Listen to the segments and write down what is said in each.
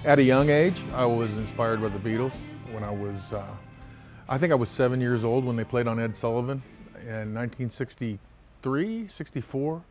At a young age, I was inspired by the Beatles. When I think I was 7 years old when they played on Ed Sullivan in 1963, 64.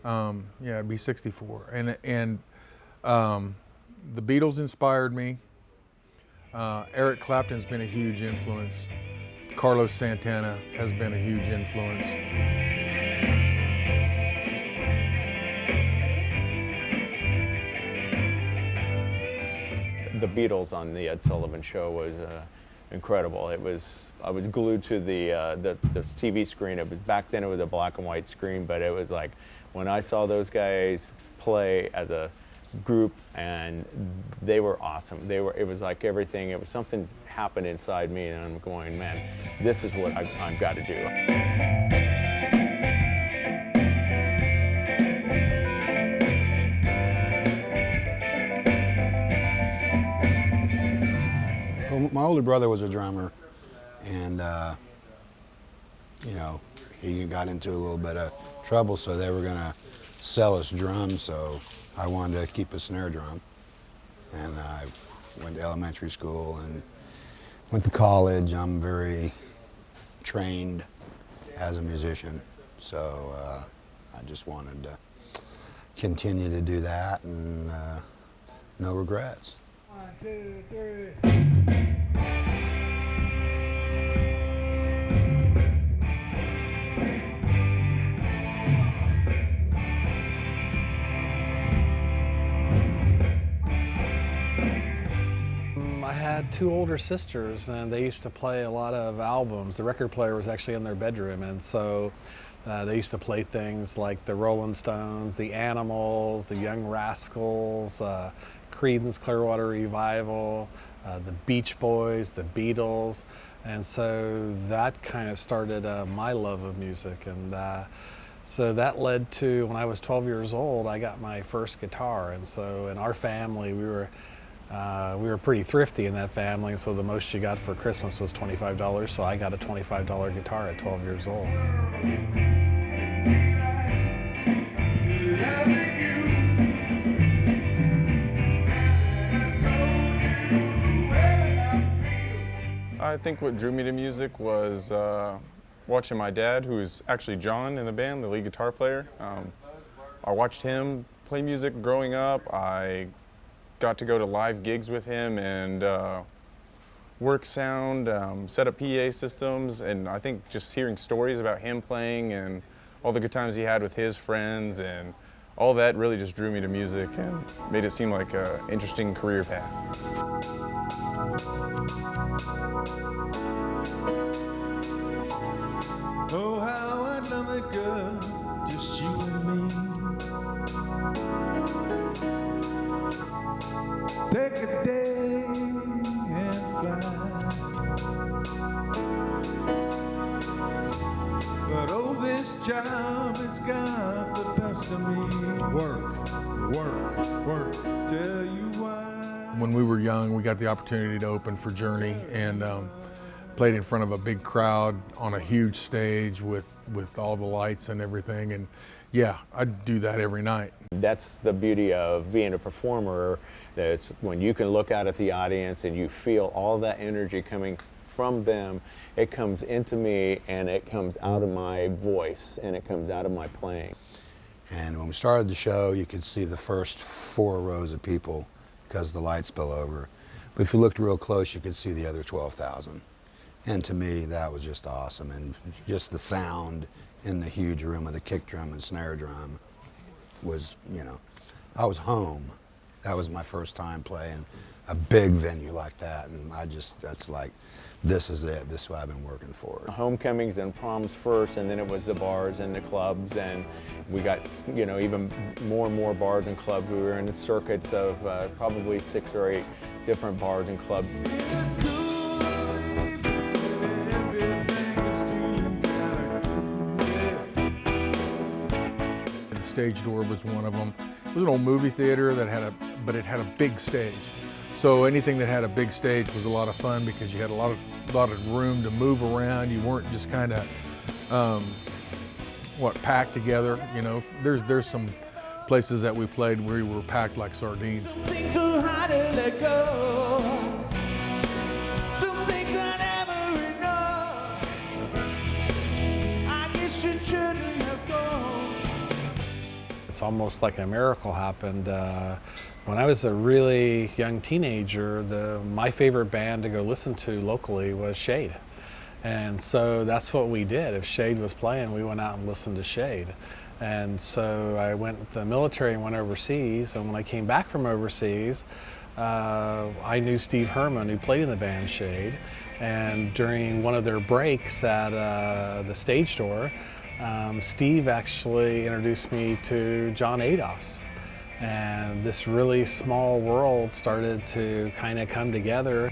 Yeah, it'd be 64. The Beatles inspired me. Eric Clapton's been a huge influence. Carlos Santana has been a huge influence. The Beatles on the Ed Sullivan Show was incredible. I was glued to the TV screen. It was back then it was a black and white screen, but it was like when I saw those guys play as a group, and they were awesome. It was like everything. It was something happened inside me, and I'm going, man, this is what I've got to do. My older brother was a drummer, and you know, he got into a little bit of trouble, so they were gonna sell us drums, so I wanted to keep a snare drum. And I went to elementary school and went to college. I'm very trained as a musician, so I just wanted to continue to do that, and no regrets. 1, 2, 3. I had two older sisters, and they used to play a lot of albums. The record player was actually in their bedroom, and so they used to play things like the Rolling Stones, the Animals, the Young Rascals, Creedence Clearwater Revival, the Beach Boys, the Beatles, and so that kind of started my love of music. And so that led to, when I was 12 years old, I got my first guitar. And so in our family, we were pretty thrifty in that family, so the most you got for Christmas was $25, so I got a $25 guitar at 12 years old. I think what drew me to music was watching my dad, who's actually John in the band, the lead guitar player. I watched him play music growing up. I got to go to live gigs with him and work sound, set up PA systems, and I think just hearing stories about him playing and all the good times he had with his friends and all that really just drew me to music and made it seem like an interesting career path. Oh, how I love it, girl, just you and me. Take a day and fly. But oh, this job has got the best of me. Work, work, work, tell you why. When we were young, we got the opportunity to open for Journey and played in front of a big crowd on a huge stage with all the lights and everything. And yeah, I'd do that every night. That's the beauty of being a performer, that's when you can look out at the audience and you feel all that energy coming from them. It comes into me and it comes out of my voice and it comes out of my playing. And when we started the show, you could see the first 4 rows of people because the lights spill over. But if you looked real close, you could see the other 12,000. And to me, that was just awesome. And just the sound in the huge room of the kick drum and snare drum was, you know, I was home. That was my first time playing a big venue like that. And that's like, this is it. This is what I've been working for. Homecomings and proms first, and then it was the bars and the clubs, and we got, you know, even more and more bars and clubs. We were in the circuits of probably 6 or 8 different bars and clubs. The Stage Door was one of them. It was an old movie theater that had it had a big stage. So anything that had a big stage was a lot of fun because you had a lot of room to move around. You weren't just kind of packed together. You know, there's some places that we played where we were packed like sardines. Something so hot let go. Some things are never enough. I guess you shouldn't have gone. It's almost like a miracle happened. When I was a really young teenager, my favorite band to go listen to locally was Shade. And so that's what we did. If Shade was playing, we went out and listened to Shade. And so I went with the military and went overseas. And when I came back from overseas, I knew Steve Herman, who played in the band Shade. And during one of their breaks at the Stage Door, Steve actually introduced me to John Adolphs. And this really small world started to kind of come together.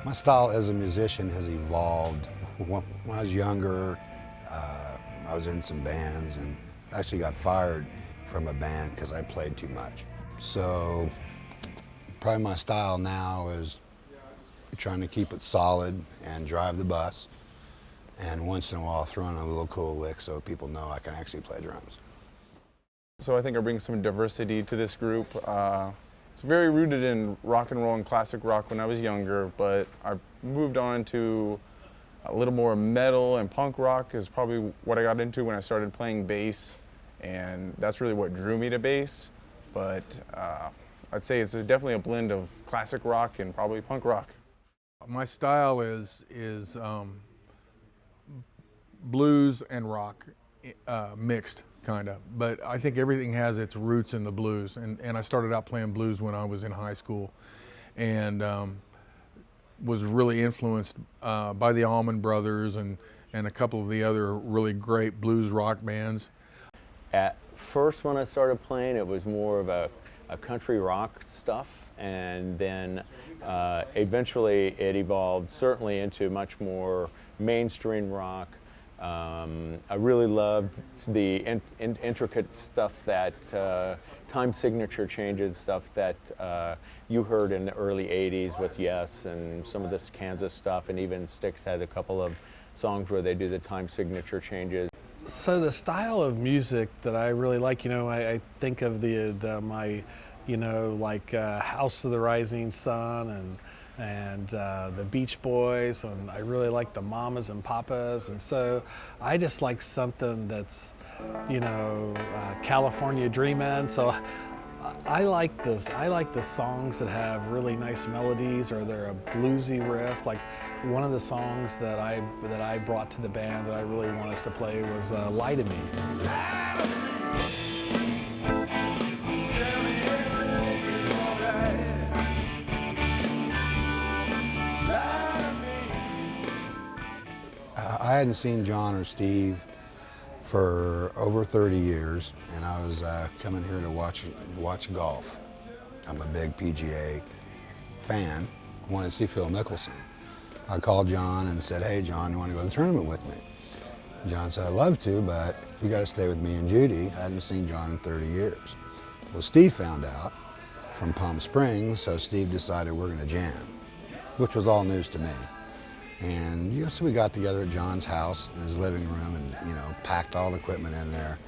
My style as a musician has evolved. When I was younger, I was in some bands and actually got fired from a band because I played too much. So probably my style now is trying to keep it solid and drive the bus, and once in a while throw in a little cool lick so people know I can actually play drums. So I think I bring some diversity to this group. It's very rooted in rock and roll and classic rock when I was younger, but I moved on to a little more metal and punk rock is probably what I got into when I started playing bass, and that's really what drew me to bass. But I'd say it's definitely a blend of classic rock and probably punk rock. My style is blues and rock mixed, kind of. But I think everything has its roots in the blues. And I started out playing blues when I was in high school, and was really influenced by the Allman Brothers and a couple of the other really great blues rock bands. At first, when I started playing, it was more of a country rock stuff, and then eventually it evolved certainly into much more mainstream rock. I really loved the intricate stuff that time signature changes, stuff that you heard in the early 80s with Yes and some of this Kansas stuff, and even Styx has a couple of songs where they do the time signature changes. So the style of music that I really like, I think of my House of the Rising Sun and the Beach Boys, and I really like the Mamas and Papas, and so I just like something that's, California Dreamin'. So I like this. I like the songs that have really nice melodies, or they're a bluesy riff. Like one of the songs that I brought to the band that I really want us to play was "Lie to Me." I hadn't seen John or Steve for over 30 years, and I was coming here to watch golf. I'm a big PGA fan. I wanted to see Phil Mickelson. I called John and said, "Hey John, you want to go to the tournament with me?" John said, "I'd love to, but you got to stay with me and Judy." I hadn't seen John in 30 years. Well, Steve found out from Palm Springs, so Steve decided we're going to jam, which was all news to me. And so we got together at John's house in his living room and packed all the equipment in there,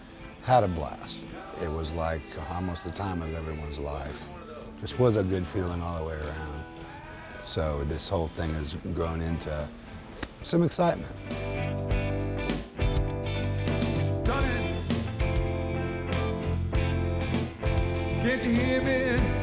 had a blast. It was like almost the time of everyone's life. Just was a good feeling all the way around. So this whole thing has grown into some excitement. Can't you hear me?